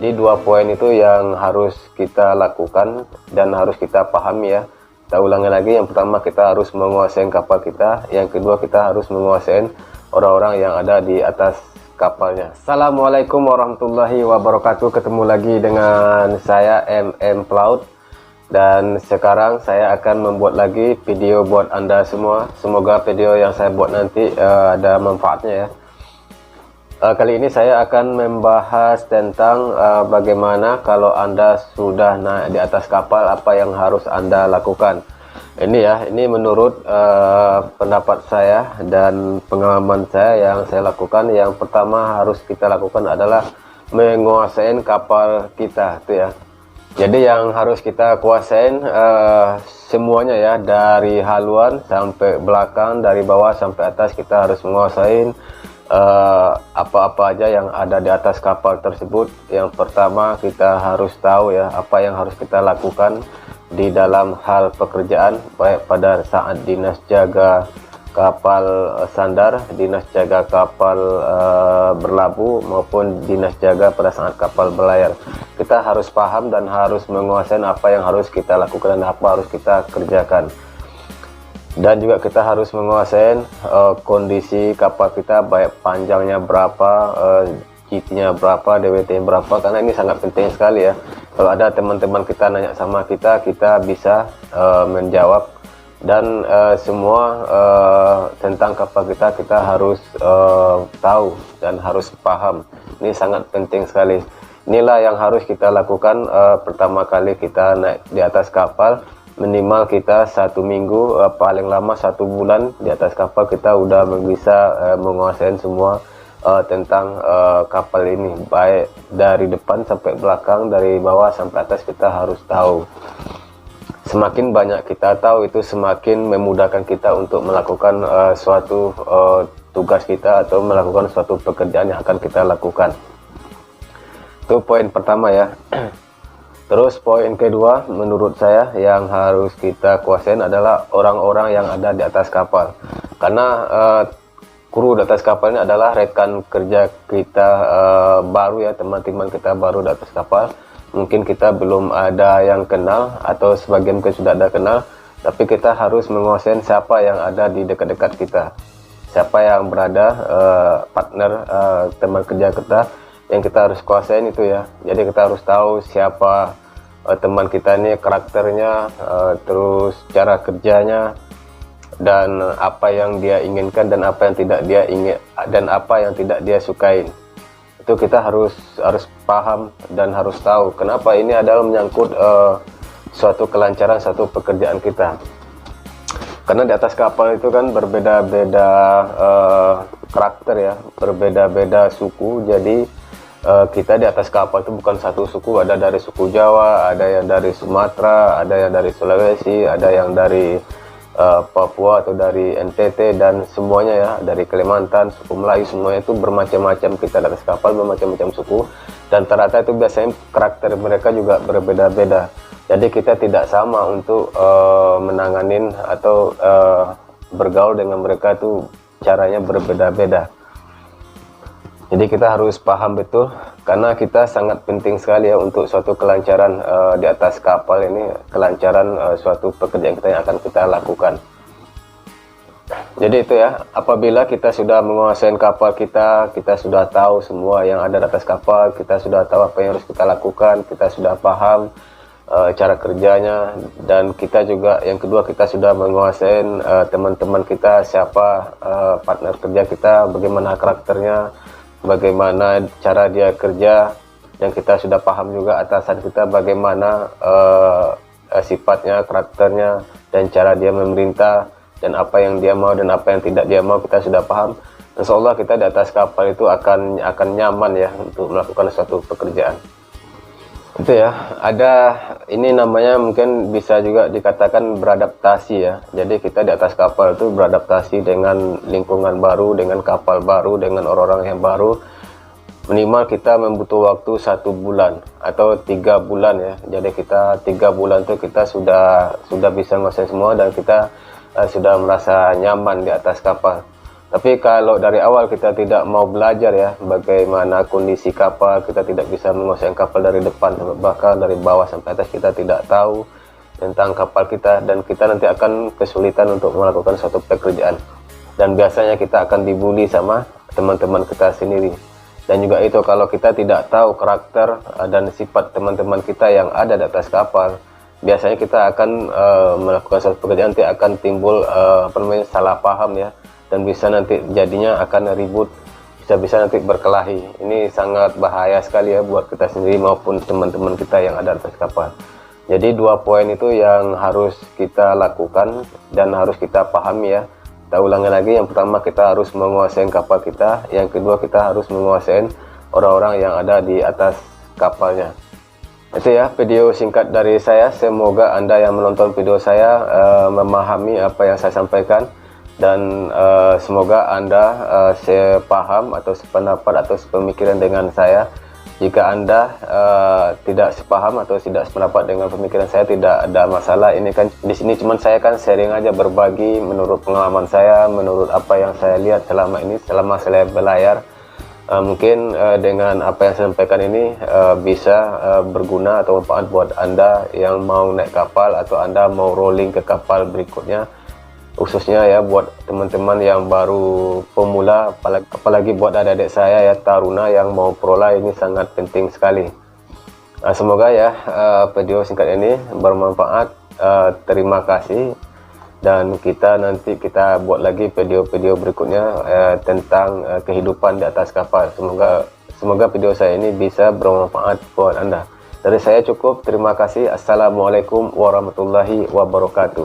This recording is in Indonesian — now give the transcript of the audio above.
Jadi 2 poin itu yang harus kita lakukan dan harus kita pahami ya. Kita ulangi lagi, yang pertama kita harus menguasai kapal kita, yang kedua kita harus menguasai orang-orang yang ada di atas kapalnya. Assalamualaikum warahmatullahi wabarakatuh. Ketemu lagi dengan saya MM Pelaut, dan sekarang saya akan membuat lagi video buat Anda semua. Semoga video yang saya buat nanti ada manfaatnya ya. Kali ini saya akan membahas tentang bagaimana kalau Anda sudah naik di atas kapal, apa yang harus Anda lakukan. Ini ya, ini menurut pendapat saya dan pengalaman saya yang saya lakukan. Yang pertama harus kita lakukan adalah menguasai kapal kita, itu ya. Jadi yang harus kita kuasain semuanya ya, dari haluan sampai belakang, dari bawah sampai atas kita harus menguasain apa-apa aja yang ada di atas kapal tersebut. Yang pertama kita harus tahu ya apa yang harus kita lakukan di dalam hal pekerjaan, baik pada saat dinas jaga kapal sandar, dinas jaga kapal berlabuh, maupun dinas jaga pada saat kapal berlayar. Kita harus paham dan harus menguasai apa yang harus kita lakukan dan apa harus kita kerjakan. Dan juga kita harus menguasai kondisi kapal kita, baik panjangnya berapa, GT-nya berapa, DWT-nya berapa, karena ini sangat penting sekali ya. Kalau ada teman-teman kita nanya sama kita, kita bisa menjawab. Dan semua tentang kapal kita harus tahu dan harus paham. Ini sangat penting sekali. Inilah yang harus kita lakukan pertama kali kita naik di atas kapal. Minimal kita 1 minggu, paling lama 1 bulan di atas kapal, kita udah bisa menguasai semua tentang kapal ini, baik dari depan sampai belakang, dari bawah sampai atas kita harus tahu. Semakin banyak kita tahu, itu semakin memudahkan kita untuk melakukan suatu tugas kita atau melakukan suatu pekerjaan yang akan kita lakukan. Itu poin pertama ya. Terus poin kedua menurut saya yang harus kita kuasain adalah orang-orang yang ada di atas kapal. Karena kru di atas kapal ini adalah rekan kerja kita baru ya, teman-teman kita baru di atas kapal. Mungkin kita belum ada yang kenal atau sebagian mungkin sudah ada kenal, tapi kita harus menguasai siapa yang ada di dekat-dekat kita. Siapa yang berada partner teman kerja kita yang kita harus kuasain itu ya. Jadi kita harus tahu siapa teman kita ini, karakternya, terus cara kerjanya, dan apa yang dia inginkan dan apa yang tidak dia ingin, dan apa yang tidak dia sukain. Itu kita harus paham dan harus tahu. Kenapa? Ini adalah menyangkut suatu kelancaran satu pekerjaan kita. Karena di atas kapal itu kan berbeda-beda karakter ya, berbeda-beda suku. Jadi kita di atas kapal itu bukan satu suku, ada dari suku Jawa, ada yang dari Sumatera, ada yang dari Sulawesi, ada yang dari Papua atau dari NTT, dan semuanya ya, dari Kalimantan, suku Melayu, semuanya itu bermacam-macam. Kita di atas kapal bermacam-macam suku, dan ternyata itu biasanya karakter mereka juga berbeda-beda. Jadi kita tidak sama untuk menanganin atau bergaul dengan mereka, itu caranya berbeda-beda. Jadi kita harus paham betul, karena kita sangat penting sekali ya untuk suatu kelancaran di atas kapal ini, kelancaran suatu pekerjaan kita yang akan kita lakukan. Jadi itu ya, apabila kita sudah menguasai kapal kita sudah tahu semua yang ada di atas kapal, kita sudah tahu apa yang harus kita lakukan, kita sudah paham cara kerjanya, dan kita juga yang kedua kita sudah menguasai teman-teman kita, siapa partner kerja kita, bagaimana karakternya, bagaimana cara dia kerja, yang kita sudah paham juga atasan kita bagaimana sifatnya, karakternya, dan cara dia memerintah, dan apa yang dia mau dan apa yang tidak dia mau kita sudah paham. Insya Allah kita di atas kapal itu akan nyaman ya untuk melakukan suatu pekerjaan. Itu ya, ada ini namanya mungkin bisa juga dikatakan beradaptasi ya. Jadi kita di atas kapal itu beradaptasi dengan lingkungan baru, dengan kapal baru, dengan orang-orang yang baru. Minimal kita membutuhkan waktu 1 bulan atau 3 bulan ya. Jadi kita 3 bulan itu kita sudah bisa menguasai semua, dan kita sudah merasa nyaman di atas kapal. Tapi kalau dari awal kita tidak mau belajar ya bagaimana kondisi kapal, kita tidak bisa menguasai kapal dari depan bahkan dari bawah sampai atas, kita tidak tahu tentang kapal kita, dan kita nanti akan kesulitan untuk melakukan suatu pekerjaan, dan biasanya kita akan dibully sama teman-teman kita sendiri. Dan juga itu, kalau kita tidak tahu karakter dan sifat teman-teman kita yang ada di atas kapal, biasanya kita akan melakukan suatu pekerjaan, nanti akan timbul salah paham ya, dan bisa nanti jadinya akan ribut, bisa nanti berkelahi. Ini sangat bahaya sekali ya buat kita sendiri maupun teman-teman kita yang ada di atas kapal. Jadi 2 poin itu yang harus kita lakukan dan harus kita pahami ya. Kita ulangi lagi, yang pertama kita harus menguasai kapal kita, yang kedua kita harus menguasai orang-orang yang ada di atas kapalnya. Itu ya video singkat dari saya, semoga Anda yang menonton video saya memahami apa yang saya sampaikan, dan semoga Anda sepaham atau sependapat atau sepemikiran dengan saya. Jika Anda tidak sepaham atau tidak sependapat dengan pemikiran saya, tidak ada masalah. Ini kan di sini cuman saya kan sharing aja, berbagi menurut pengalaman saya, menurut apa yang saya lihat selama ini, selama saya berlayar. Mungkin dengan apa yang saya sampaikan ini bisa berguna atau manfaat buat Anda yang mau naik kapal atau Anda mau rolling ke kapal berikutnya, khususnya ya buat teman-teman yang baru pemula, apalagi buat adik-adik saya ya taruna yang mau prolai, ini sangat penting sekali. Semoga ya video singkat ini bermanfaat. Terima kasih, dan nanti kita buat lagi video-video berikutnya tentang kehidupan di atas kapal. Semoga video saya ini bisa bermanfaat buat Anda. Dari saya cukup, terima kasih. Assalamualaikum warahmatullahi wabarakatuh.